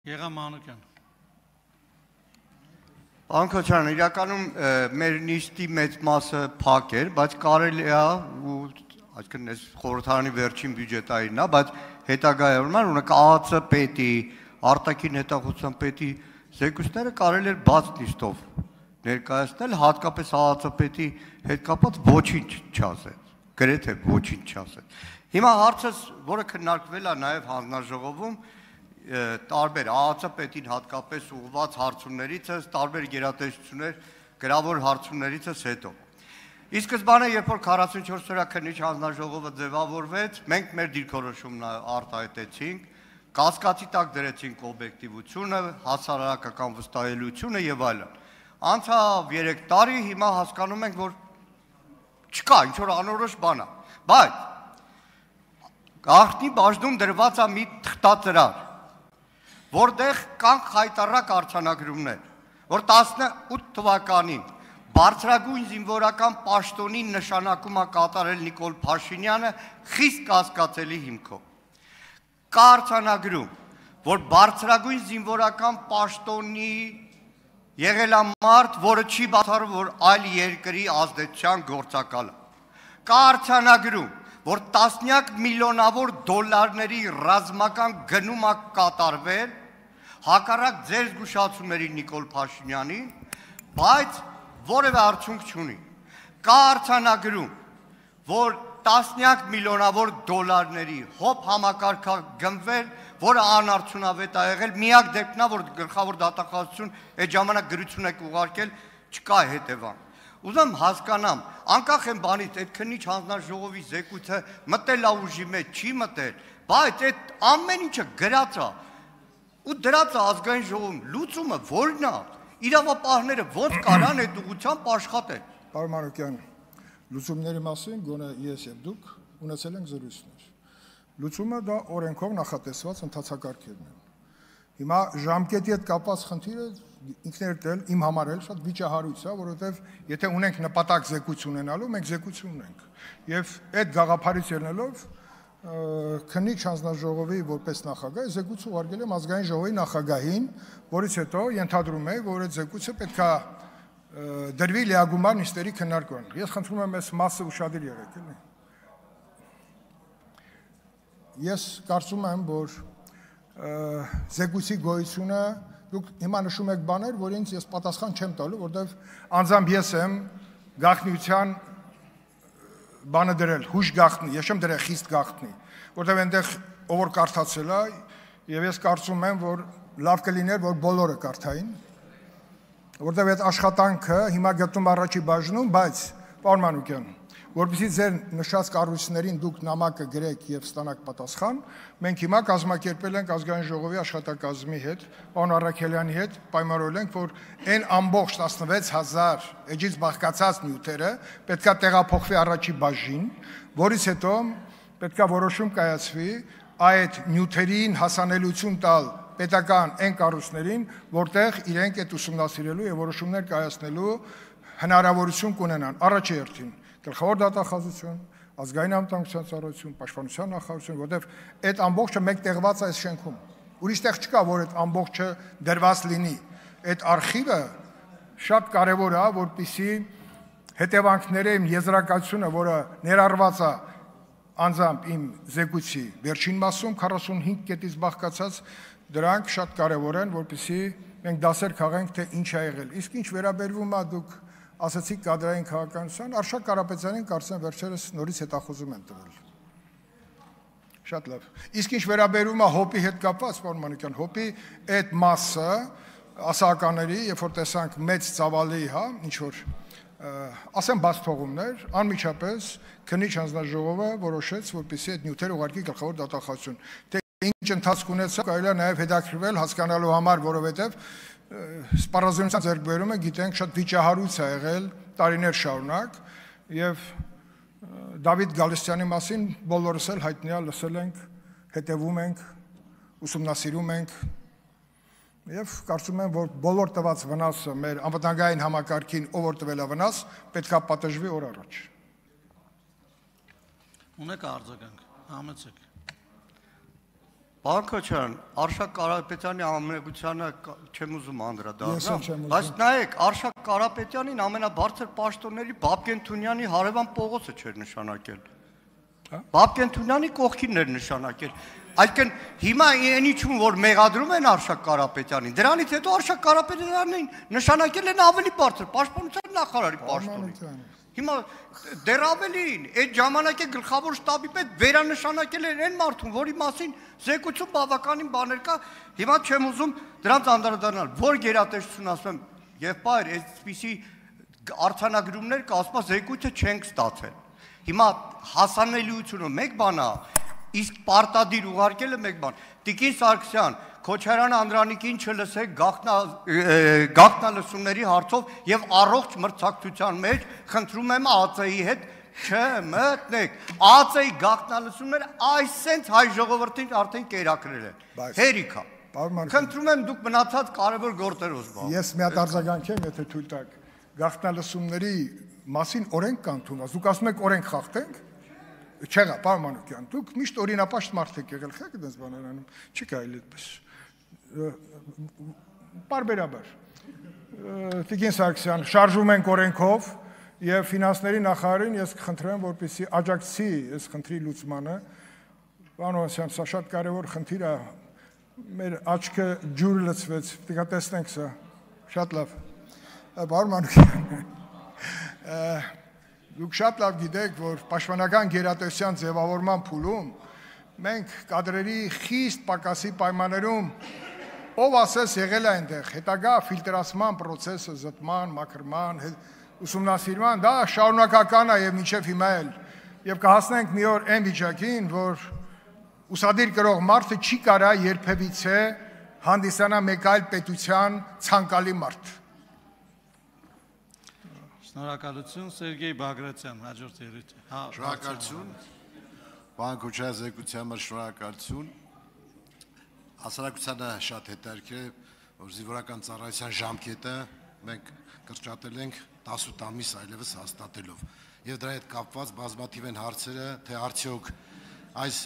Եղամ Մանուկյան։ Անկոչան, իրականում մեր նիստի մեծ մասը փակ էր, բայց կարելի է ու այսինքն այս խորհրդարանի վերջին բյուջետային է, բայց հետագայում ունենք ԱԱՑ պետի, արտաքին հետախուզության պետի զեկույցները կարելի էր բաց նիստով ներկայացնել, հատկապես ԱԱՑ պետի հետ կապված ոչինչ չասեց, գրեթե ոչինչ չասեց։ Հիմա հարցս, որը քննարկվել է նաև հանձնաժողովում, տարբեր ԱԱՑ պետին հատկապես ուղղված հարցումներից է, տարբեր գերատեսչություններ գրավոր հարցումներից է հետո։ Ի սկզբանե, երբ որ 44-օրյա քննիչ հանձնաժողովը ձևավորվեց, մենք մեր դիրքորոշումն արտահայտեցինք, կասկածի տակ դրեցինք օբյեկտիվությունը, հասարակական վստահելիությունը եւ այլն։ Անցավ 3 տարի, հիմա հասկանում ենք, որ չկա ինչ որ անորոշ բան է, բայց գաղտնի բաժնում դրված է մի թղթածրար, որտեղ կան խայտառակ արձանագրումներ, որ 18 թվականին բարձրագույն զինվորական պաշտոնի նշանակում է կատարել Նիկոլ Փաշինյանը խիստ կասկածելի հիմքով։ Կա արձանագրում, որ բարձրագույն զինվորական պաշտոնի եղել է մարդ, որը չի բացառում, որ այլ երկրի ազդեցության գործակալ է։ Կա արձանագրում, որ տասնյակ միլիոնավոր դոլարների ռազմական գնում է կատարվել հակառակ ձեր զգուշացումների Նիկոլ Փաշինյանին, բայց որևէ արդյունք չունի։ Կա արձանագրում, որ տասնյակ միլիոնավոր դոլարների հոբ համակարգ գնվել, որը անարդյունավետ է եղել, միակ դեպքն է, որ գլխավոր դատախազություն այդ ժամանակ գրություն եք ուղարկել, չկա հետևանք։ Ուզում հասկանամ, անկախ են բանից, այդ քննիչ հանձնաժողովի զեկույցը մտել է ուժի մեջ, չի մտել, բայց այդ ամեն ինչը գրած է ու դրած է ազգային ժողովում, լուծումը որն է, իրավապահները ոնց կարան այդ ուղղությամբ աշխատել։ Պարոն Մանուկյան, լուծումների մասին գոնե ես եւ դուք ունեցել ենք զրույցներ։ Լուծումը դա օրենքով նախատեսված ընթացակարգերն են։ Հիմա ժամկետի հետ կապված խնդիրը ինքներդ էլ իմ համար էլ շատ վիճահարույց է, որովհետև եթե ունենք նպատակ զեկույց ունենալու, մենք զեկույց ունենք։ Եվ այդ գաղափարից ելնելով քննիչ հանձնաժողովի որպես նախագահ զեկույց ուղարկել եմ ազգային ժողովի նախագահին, որից հետո ենթադրում եմ, որ այդ զեկույցը պետք է դրվի լիագումար նիստերի քննարկման։ Ես խնդրում եմ այս մասը ուշադիր եղեք, էլի։ Ես կարծում եմ, որ զեկույցի գոյությունը դուք հիմա նշում եք բաներ, որ ինձ ես պատասխան չեմ տալու, որտեղ անձամբ ես եմ գաղտնիության բանը դրել, հույժ գաղտնի, ես չեմ դրել խիստ գաղտնի, որտեղ այնտեղ ով որ կարդացել է, եւ ես կարծում եմ, որ լավ կլիներ, որ բոլորը կարդային, որտեղ այդ աշխատանքը հիմա գտնում առաջի բաժնում, բայց պարոն Մանուկյան, որպեսզի ձեր նշած կառույցներին դուք նամակը գրեք եւ ստանաք պատասխան, մենք հիմա կազմակերպել ենք ազգային ժողովի աշխատակազմի հետ, պարոն Առաքելյանի հետ, պայմանավորել ենք, որ այն ամբողջ 16000 էջից բաղկացած նյութերը պետքա տեղափոխվի առաջի բաժին, որից հետո պետքա որոշում կայացվի այդ նյութերին հասանելիություն տալ պետական այն կառույցներին, որտեղ իրենք այդ ուսումնասիրելու եւ որոշումներ կայացնելու հնարավորություն կունենան առաջի հերթին գլխավոր դատախազություն, ազգային անվտանգության ծառայություն, պաշտպանության նախարարություն, որտեղ այդ ամբողջը մեկ տեղված է այս շենքում։ Ուրիշ տեղ չկա, որ այդ ամբողջը դրված լինի։ Այդ արխիվը շատ կարևոր է, որպեսզի հետևանքները իմ եզրակացությունը, որը ներառված է անձամբ իմ զեկույցի վերջին մասում 45 կետից բաղկացած, դրանք շատ կարևոր են, որպեսզի մենք դասեր քաղենք, թե ինչ է եղել։ Իսկ ինչ վերաբերվում է դուք ասացիք կադրային քաղաքականության, Արշակ Կարապետյանին կարծեմ վերջերս նորից հետախուզում են տվել։ Շատ լավ։ Իսկ ինչ վերաբերում է հոպի հետ կապված, պարոն Մանուկյան, հոպի այդ մասը ասականների, երբ որ տեսանք մեծ ծավալի, հա, ինչ որ ասեմ բաց թողումներ, անմիջապես քննիչ հանձնաժողովը որոշեց, որպեսզի այդ նյութերը ուղարկի գլխավոր դատախազություն։ Թե ինչ ընթացք ունեցավ, կարելի է նաև հետաքրքրվել հասկանալու համար, որովհետև սպառազինության ձեռքբերումը գիտենք շատ վիճահարույց է եղել տարիներ շարունակ եւ Դավիթ Գալստյանի մասին բոլորս էլ հայտնի է, լսել ենք, հետևում ենք, ուսումնասիրում ենք եւ կարծում եմ, որ բոլոր տված վնասը մեր անվտանգային համակարգին ով որ տվել է վնաս, պետք է պատժվի օր առաջ։ Ունեք արձագանք, համեցեք։ Բանկոչյան, Արշակ Կարապետյանի ամենագությանը չեմ ուզում անդրադառնալ, բայց նայեք, Արշակ Կարապետյանին ամենաբարձր պաշտոնների Բաբկեն Թունյանի հարևան Պողոսը չէր նշանակել։ Բաբկեն Թունյանի կողքին էր նշանակել։ Այսինքն հիմա այնիչում որ մեղադրում են Արշակ Կարապետյանին, դրանից հետո Արշակ Կարապետյանին նշանակել են ավելի բարձր պաշտպանության նախարարի պաշտոնին։ Հիմա դեռ ավելին, այդ ժամանակի գլխավոր շտաբի պետ վերանշանակել են այն մարդուն, որի մասին զեկուցում բավականին բաներ կա, հիմա չեմ ուզում դրանց անդրադառնալ, որ գերատեսչություն ասում եմ, եւ բայր, այսպիսի արձանագրումներ կա, ասում զեկույցը չենք ստացել։ Հիմա հասանելիությունը մեկ բան է, իսկ պարտադիր ուղարկելը մեկ բան։ Տիկին Սարգսյան, Քոչարյան Անդրանիկին չլսեք գաղտնալսումների հարցով եւ առողջ մրցակցության մեջ խնդրում եմ ԱԾ-ի հետ չմտնեք։ ԱԾ-ի գաղտնալսումները այսենց հայ ժողովրդին արդեն կերակրել են։ Հերիքա։ Խնդրում եմ դուք մնացած կարևոր գործերով զբաղվեք։ Ես մի հատ արձագանքեմ, եթե թույլ տաք։ Գաղտնալսումների մասին օրենք կան թվում, դուք ասում եք օրենք խախտենք։ Չեղա, պարոն Մանուկյան, դուք միշտ օրինապաշտ մարդ եք եղել, խեք դες բաներ անում, չի կարելի այդպես։ Պարբերաբար։ Տիկին Սարգսյան, շարժում ենք օրենքով եւ ֆինանսների նախարարին ես կխնդրեմ, որպեսզի աջակցի այս խնդրի լուծմանը։ Պարոն Օսյան, սա շատ կարևոր խնդիր է։ Մեր աչքը ջուր լցվեց, դուք տեսնենք սա։ Շատ լավ։ Պարոն Մանուկյան, դուք շատ լավ գիտեք, որ պաշտպանական գերատեսչության ձևավորման փուլում մենք կադրերի խիստ պակասի պայմաններում ով ասես եղել է այնտեղ հետագա ֆիլտրացման process-ը զտման, մաքրման, ուսումնասիրման, դա շարունակական է եւ մինչեւ հիմա էլ եւ կհասնենք մի օր այն վիճակին, որ ուսադիր կրող մարդը չի կարա երբևիցե հանդիսանա մեկ այլ պետության ցանկալի մարդ։ Շնորհակալություն Սերգեյ Բագրատյան, հաջորդ ելույթ։ Շնորհակալություն։ Պարոն Քոչարյան զեկուցության համար շնորհակալություն։ Հասարակությանը շատ հետաքրքիր է, որ զինվորական ծառայության ժամկետը մենք կրճատել ենք 18 ամիս այլևս հաստատելով։ Եվ դրա հետ կապված բազմաթիվ են հարցերը, թե արդյոք այս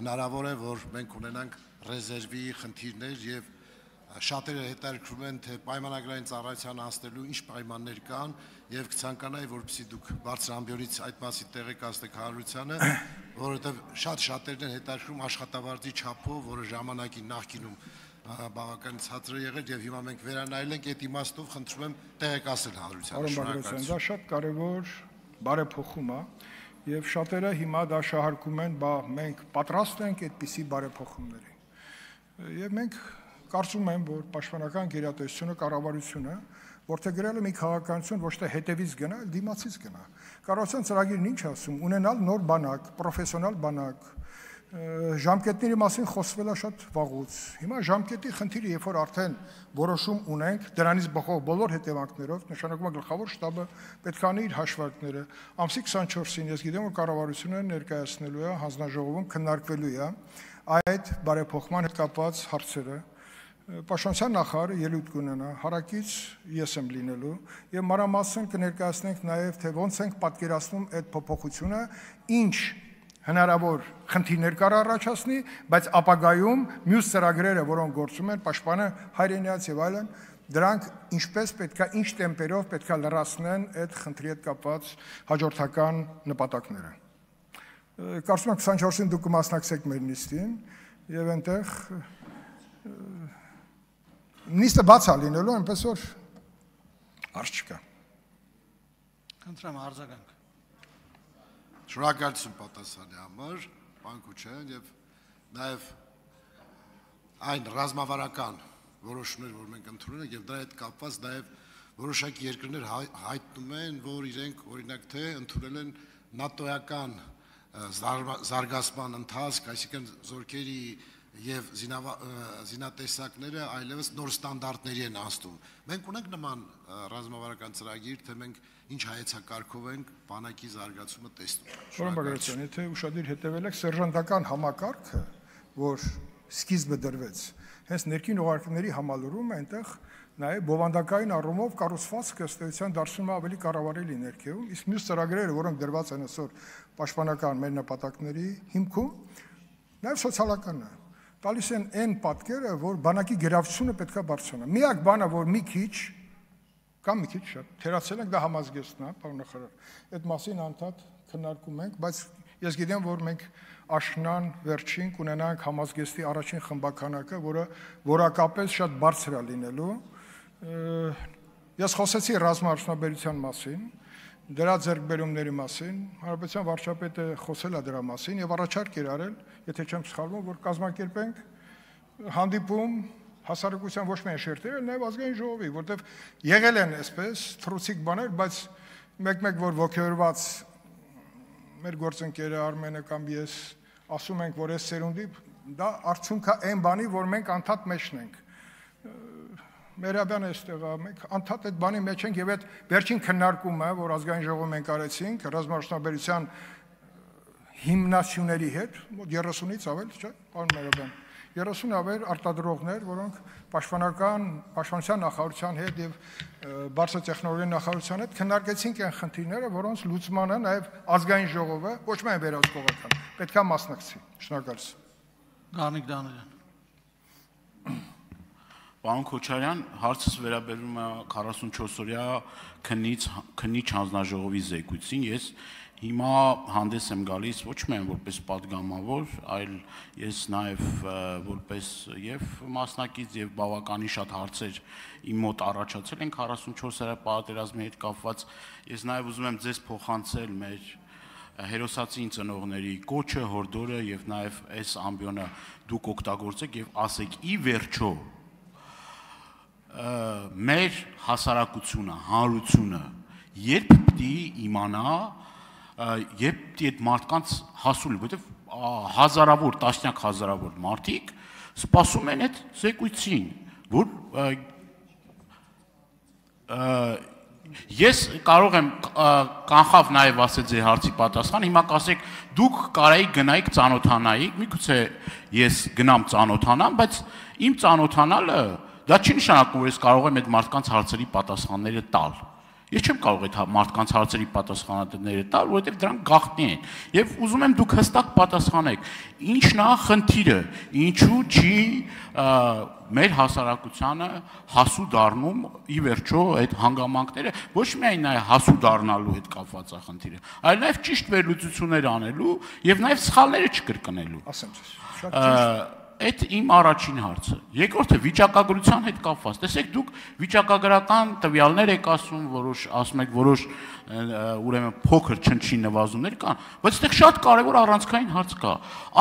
հնարավոր է, որ մենք ունենանք ռեզերվի խնդիրներ եւ շատերը հետաքրքրում են, թե պայմանագրային ծառայության անցնելու ինչ պայմաններ կան եւ կցանկանայի, որպեսզի դուք բարձր ամբիոնից այդ մասի տեղեկացնեք հանրությանը, որովհետեւ շատերն են հետաքրքրում աշխատավարձի չափով, որը ժամանակի նախկինում բավական ցածր է եղել եւ հիմա մենք վերանայել ենք այդ իմաստով, խնդրում եմ տեղեկացնել հանրությանը։ Շնորհակալություն։ Դա շատ կարեւոր բարեփոխում է եւ շատերը հիմա դա շահարկում են, բա մենք պատրաստ ենք այդպիսի բարեփոխումների։ Եվ մենք կարծում եմ, որ պաշտպանական գերատեսչությունը կառավարությունը որտեղ գրել է մի քաղաքականություն ոչ թե հետևից գնա, այլ դիմացից գնա։ Կառավարության ծրագիրն ինչ ասում, ունենալ նոր բանակ, պրոֆեսիոնալ բանակ, ժամկետների մասին խոսվել է շատ վաղուց։ Հիմա ժամկետի խնդիրը, երբ որ արդեն որոշում ունենք, դրանից բխող բոլոր հետևանքներով, նշանակում է գլխավոր շտաբը պետք է անի իր հաշվարկները։ Ամսի 24-ին ես գիտեմ, որ կառավարությունը ներկայացնելու է հանձնաժողովում քննարկվելու է այդ բարեփոխման հետ կապված հարցերը։ Պաշտպանության նախարարը ելույթ կունենա, հարակից ես եմ լինելու եւ մանրամասն կներկայացնենք նաեւ թե ոնց ենք պատկերացնում այդ փոփոխությունը, ինչ հնարավոր խնդիրներ կար առաջացնի, բայց ապագայում մյուս ծրագրերը, որոնք գործում են, պաշտպանը հայրենիաց եւ այլն, դրանք ինչպես պետքա, ինչ տեմպերով պետքա լրացնեն այդ խնդրի հետ կապված հաջորդական նպատակները։ Կարծում եմ 24-ին դուք կմասնակցեք մեր նիստին եւ այնտեղ նիստը բաց է լինելու, այնպես որ արժ չկա։ Խնդրեմ արձագանք։ Շնորհակալություն պատասխանի համար, պարոն Քոչարյան, եւ նաեւ այն ռազմավարական որոշումներ, որ մենք ընդունել ենք, եւ դրա հետ կապված նաեւ որոշակի երկրներ հայտնում են, որ իրենք օրինակ թե ընդունել են նատոյական զարգացման ընթացք, այսինքն զորքերի եւ զինատեսակները այլևս նոր ստանդարտների են անցնում։ Մենք ունենք նման ռազմավարական ծրագիր, թե մենք ինչ հայեցակարգով ենք բանակի զարգացումը տեսնում։ Պարոն Բագրատյան, եթե ուշադիր հետևել եք սերժանտական համակարգը, որ սկիզբը դրվեց, հենց ներքին օղարկների համալրումը այնտեղ նաեւ բովանդակային առումով կառուցվածքը ըստ էության դարձնում է ավելի կառավարելի ներքևում, իսկ մյուս ծրագրերը, որոնք դրված են այսօր պաշտպանական մեր նպատակների հիմքում, նաեւ սոցիալականն է։ տալիս են այն պատկերը, որ բանակի գերավչությունը պետք է բարձրանա։ Միակ բանը, որ մի քիչ կամ մի քիչ շատ թերացել ենք, դա համազգեստն է, պարոն նախարար։ Այդ մասին անդադ քննարկում ենք, բայց ես գիտեմ, որ մենք աշնան վերջին կունենանք համազգեստի առաջին խմբականակը, որը որակապես շատ բարձր է լինելու։ Ես խոսեցի ռազմաարդյունաբերության մասին, դրա ձեռքբերումների մասին, Հանրապետության վարչապետը խոսել է դրա մասին եւ առաջարկ էր արել, եթե չեմ սխալվում, որ կազմակերպենք հանդիպում հասարակության ոչ միայն շերտերը, նաեւ ազգային ժողովի, որտեղ եղել են այսպես թռուցիկ բաներ, բայց մեկ-մեկ որ ոգեորված մեր գործընկերը Արմենը կամ ես ասում ենք, որ այս սերունդի դա արդյունք է այն բանի, որ մենք անդադ մեջն ենք։ Մերաբյանը այստեղ է, մենք անդադ այդ բանի մեջ ենք եւ այդ վերջին քննարկումը, որ ազգային ժողովում մենք արեցինք ռազմաարդյունաբերության հիմնասյուների հետ, մոտ 30-ից ավել, չէ՞, պարոն Մերաբյան, 30 ավել արտադրողներ, որոնք պաշտպանության նախարարության հետ եւ բարձր տեխնոլոգիայի նախարարության հետ քննարկեցինք այն խնդիրները, որոնց լուծմանը նաեւ ազգային ժողովը ոչ միայն վերահսկողական պետք է մասնակցի։ Շնորհակալություն։ Գարնիկ Դանիելյան։ Պարոն Քոչարյան, հարցս վերաբերում է 44-օրյա քննիչ հանձնաժողովի զեկույցին։ Ես հիմա հանդես եմ գալիս ոչ միայն որպես պատգամավոր, այլ ես նաև որպես եւ մասնակից եւ բավականին շատ հարցեր իմ մոտ առաջացել են 44-օրյա պատերազմի հետ կապված։ Ես նաև ուզում եմ ձեզ փոխանցել մեր հերոսացին ծնողների կոչը, հորդորը եւ նաև այս ամբիոնը դուք օգտագործեք եւ ասեք ի վերջո մեր հասարակությունը, հանրությունը երբ պիտի իմանա, երբ պիտի այդ մարդկանց հասու, որովհետև հազարավոր, տասնյակ հազարավոր մարդիկ սպասում են այդ զեկույցին, որ ես կարող եմ կանխավ նաև ասել ձեր հարցի պատասխան, հիմա կասեք դուք կարայիք գնայիք ծանոթանայիք, միգուցե ես գնամ ծանոթանամ, բայց իմ ծանոթանալը դա չի նշանակում, որ ես կարող եմ այդ մարդկանց հարցերի պատասխանները տալ։ Ես չեմ կարող այդ մարդկանց հարցերի պատասխանները տալ, որովհետև դրանք գաղտնի են։ Եվ ուզում եմ դուք հստակ պատասխանեք, ինչն է խնդիրը, ինչու չի մեր հասարակությանը հասու դառնում ի վերջո այդ հանգամանքները, ոչ միայն նաև հասու դառնալու հետ կապված է խնդիրը, այլ նաև ճիշտ վերլուծություններ անելու եւ նաև սխալները չկրկնելու։ Ասեմ ձեզ, շատ ճիշտ։ Այդ իմ առաջին հարցը։ Երկրորդը վիճակագրության հետ կապված։ Տեսեք, դուք վիճակագրական տվյալներ եք ասում, ասում եք որոշ ուրեմն փոքր չնչին նվազումներ կան, բայց այդտեղ շատ կարևոր առանցքային հարց կա։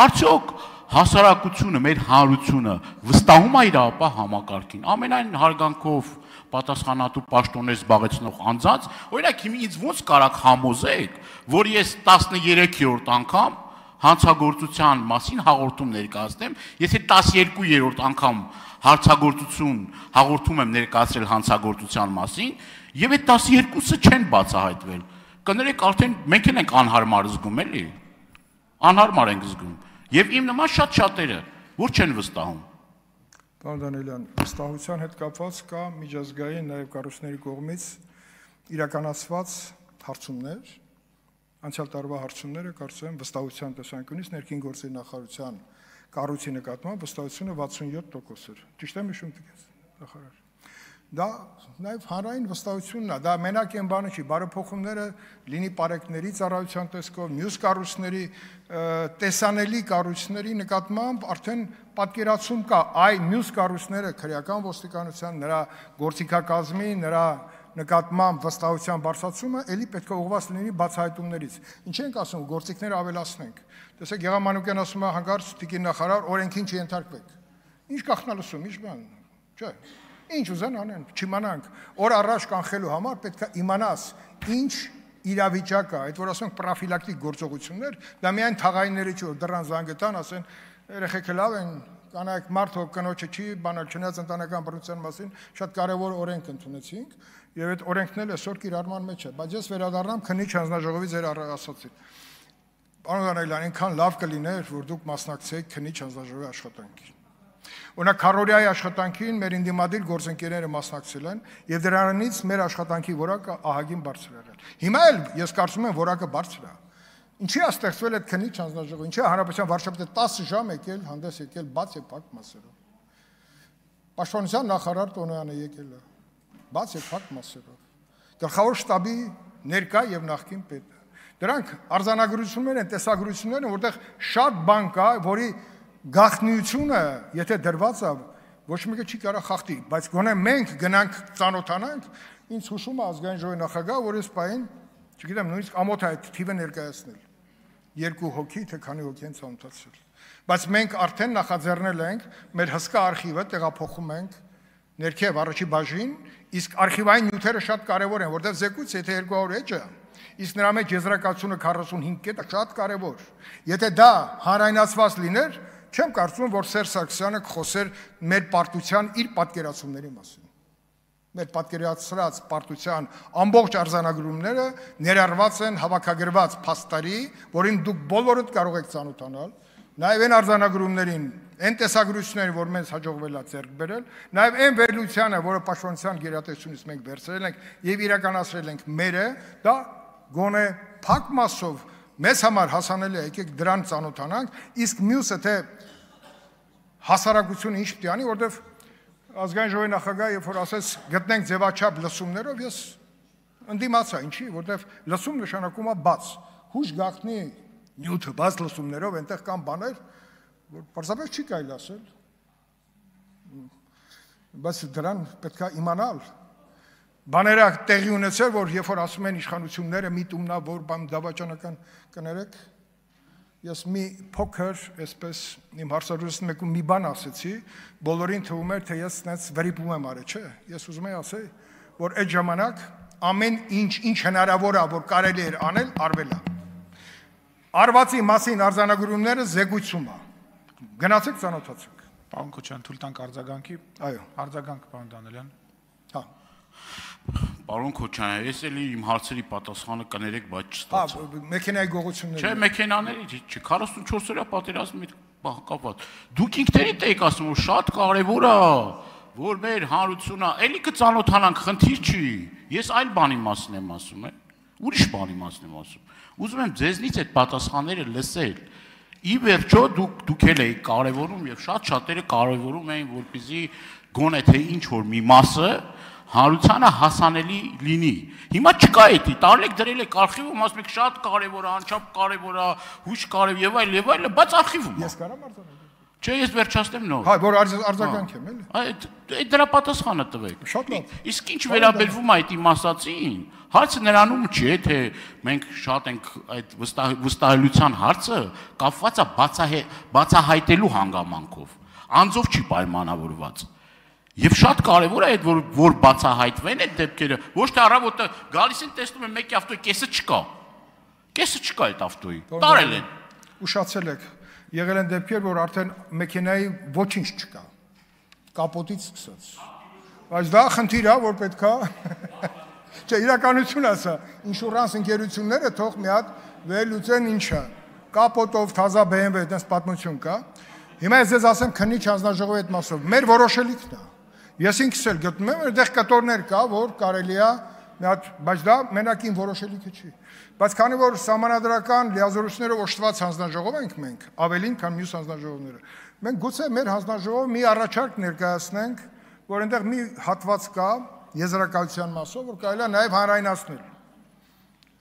Արդյոք հասարակությունը, մեր հանրությունը վստահում է իր ապա համակարգին։ Ամենայն հարգանքով պատասխանատու պաշտոններ զբաղեցնող անձանց, օրինակ հիմա ինձ ոնց կարաք համոզեք, որ ես 13-րդ անգամ հանցագործության մասին հաղորդում ներկայացնեմ, եթե 12-րդ անգամ հարցագործություն հաղորդում եմ ներկայացրել հանցագործության մասին, եւ այդ 12-ը չեն բացահայտվել։ Կներեք, արդեն մենք ենք անհարմար զգում, էլի։ Անհարմար ենք զգում։ Եվ իմ նման շատ-շատերը, որ չեն վստահում։ Պարոն Դանիելյան, վստահության հետ կապված կա միջազգային նաեւ կառույցների կողմից իրականացված հարցումներ, անցյալ տարվա հարցումները կարծում եմ վստահության տեսանկյունից ներքին գործերի նախարարության կառույցի նկատմամբ վստահությունը 67% էր։ Ճիշտ եմ հիշում դուք նախարար։ Դա նաև հանրային վստահությունն է, դա մենակ այն բանը չի, բարեփոխումները լինի պարեկների ծառայության տեսքով, մյուս կառույցների տեսանելի կառույցների նկատմամբ արդեն պատկերացում կա, այ մյուս կառույցները քրեական ոստիկանության, նրա գործիքակազմի, նրա նկատմամբ վստահության բարձրացումը էլի պետք է ուղղված լինի բացահայտումներից։ Ինչ ենք ասում, գործիքները ավելացնենք։ Տեսեք, Եղամանուկյան ասում է հանկարծ տիկին նախարար, օրենքին չենթարկվեք։ Ինչ կախնալսում, ինչ բան, չէ։ Ինչ ուզեն անեն, չիմանանք։ Օր առաջ կանխելու համար պետք է իմանաս ինչ իրավիճակ է, այդ որ ասենք պրոֆիլակտիկ գործողություններ, դա միայն թաղայինների չի, որ դռան զանգը տան, ասեն երեխեքը լավ են, կանայք մարդը կնոջը չի, բանալ չնայած ընտանեկան բռնության մասին շատ կարևոր օրենք ընդունեցինք, եւ այդ օրենքն էլ այսօր կիրառման մեջ է, բայց ես վերադառնամ քննիչ հանձնաժողովի ձեր ասացին։ Պարոն Դանիելյան, այնքան լավ կլիներ, որ դուք մասնակցեիք քննիչ հանձնաժողովի աշխատանքին։ Օրինակ քարորիայի աշխատանքին մեր ինդիմադիր գործընկերները մասնակցել են եւ դրանից մեր աշխատանքի որակը ահագին բարձր եղել։ Հիմա էլ ես կարծում եմ որակը բարձր է։ Ինչի է ստեղծվել այդ քննիչ հանձնաժողովը, ինչի է հանրապետության վարչապետը 10 ժամ եկել, հանդես եկել բաց եւ փակ մասերով։ Պաշտպանության նախարար Տոնոյանը եկել է, բաց եւ փակ մասերով։ Գլխավոր շտաբի ներկա եւ նախկին պետը։ Դրանք արձանագրություններ են, տեսագրություններ են, որտեղ շատ բան կա, որի գաղտնիությունը, եթե դրված է, ոչ մեկը չի կարող խախտի, բայց գոնե մենք գնանք ծանոթանանք, ինձ հուշում է ազգային ժողովի նախագահը, որ այս պահին, չգիտեմ, նույնիսկ ամոթ է այդ թիվը ներկայացնել։ 2 հոգի, թե քանի հոգի են ծանոթացել։ Բայց մենք արդեն նախաձեռնել ենք մեր հսկա արխիվը տեղափոխում ենք ներքև առաջի բաժին, իսկ արխիվային նյութերը շատ կարևոր են, որտեղ զեկույց եթե 200 էջ է, իսկ նրա մեջ եզրակացությունը 45 կետը շատ կարևոր։ Եթե դա հանրայնացված լիներ, չեմ կարծում, որ Սերժ Սարգսյանը կխոսեր մեր պարտության իր պատկերացումների մասին։ Մեր պատկերացրած պարտության ամբողջ արձանագրումները ներառված են հավաքագրված փաստարի, որին դուք բոլորդ կարող եք ծանոթանալ, նաև այն արձանագրումներին, այն տեսագրություններին, որ մենք հաջողվել է ձեռք բերել, նաև այն վերլուծությանը, որը պաշտպանության գերատեսչությունից մենք վերցրել ենք եւ իրականացրել ենք մերը, դա գոնե փակ մասով մեզ համար հասանելի է, եկեք դրան ծանոթանանք, իսկ մյուսը թե հասարակությունը ինչ պիտի անի, որտեվ ազգային ժողովի նախագահը երբ որ ասեց գտնենք ձևաչափ լսումներով, ես ընդդիմացա, ինչի, որտեվ լսում նշանակում է բաց, հույժ գաղտնի նյութը բաց լսումներով, այնտեղ կան բաներ, որ պարզապես չի կարելի ասել, բայց դրան պետք է իմանալ, բաները տեղի ունեցել, որ երբ որ ասում են իշխանությունները միտումնա, որ բան դավաճանական կներեք, ես մի փոքր, այսպես իմ հարցազրույցում եկում մի բան ասեցի, բոլորին թվում էր, թե ես նենց վրիպում եմ արել, չէ, ես ուզում եմ ասել, որ այդ ժամանակ ամեն ինչ հնարավոր է, որ կարելի էր անել, արվել է։ Արվածի մասին արձանագրումները զեկույցում է։ Գնացեք ծանոթացեք։ Պարոն Քոչարյան, թույլ տանք արձագանքի։ Այո։ Արձագանք, պարոն Դանելյան։ Հա։ Պարոն Քոչարյան, ես էլի իմ հարցերի պատասխանը կներեք, բայց չստացա։ Մեքենայի գողությունները։ Չէ, մեքենաների, չէ, 44-օրյա պատերազմի հետ կապված։ Դուք ինքներիդ եք ասում, որ շատ կարևոր է, որ մեր հանրությունը, էլի կծանոթանանք, խնդիր չի։ Ես այլ բանի մասին եմ ասում, ուրիշ բանի մասին եմ ասում։ Ուզում եմ ձեզնից այդ պատասխանները լսել։ Ի վերջո դուք էլ եք կարևորում եւ շատ շատերը կարևորում էին, որպեսզի գոնե թե ինչ որ մի մասը հանրությանը հասանելի լինի։ Հիմա չկա էդի, տարիք դրել եք արխիվում, ասում եք շատ կարևոր է, անչափ կարևոր է, հույժ կարևոր եւ այլ, բայց արխիվում է։ Ես կարամ արձանագրել։ Չէ, ես վերջացնեմ նոր։ Հայ, որ արձագանք եմ, էլի։ Այդ դրա պատասխանը տվեք։ Շատ լավ։ Իսկ ինչ վերաբերվում է այդ իմ ասածին, հարցը նրանում չի, թե մենք շատ ենք այդ վստահելիության հարցը կապված է բացահայտելու հանգամանքով։ Անձով չի պայմանավորված։ Եվ շատ կարևոր է այդ որ բացահայտվեն այդ դեպքերը, ոչ թե առավոտը գալիս են տեսնում են մեկի ավտոյի կեսը չկա։ Կեսը չկա այդ ավտոյի։ Տարել են։ Ուշացել եք։ Եղել են դեպքեր, որ արդեն մեքենայի ոչինչ չկա։ Կապոտից սկսած։ Բայց դա խնդիր է, որ պետքա չէ, իրականություն ասա, ինշուրանս ընկերությունները թող մի հատ վերլուծեն ինչա։ Կապոտով թազա BMW այդպես պատմություն կա։ Հիմա ես ձեզ ասեմ քննիչ հանձնաժողովի այդ մասով։ Մեր որոշելիքն է։ Ես ինքս էլ գտնում եմ, այդտեղ կտորներ կա, որ կարելի է մի հատ, բայց դա մենակին որոշելիքը չի։ Բայց քանի որ սահմանադրական լիազորություններով օժտված հանձնաժողով ենք մենք, ավելին, քան մյուս հանձնաժողովները, մենք գուցե մեր հանձնաժողովը մի առաջարկ ներկայացնենք, որ այնտեղ մի հատված կա եզրակացության մասով, որ կարելի է նաև հանրայնացնել։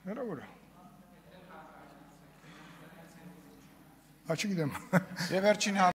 Հնարավոր է։ Չգիտեմ։ Եվ վերջին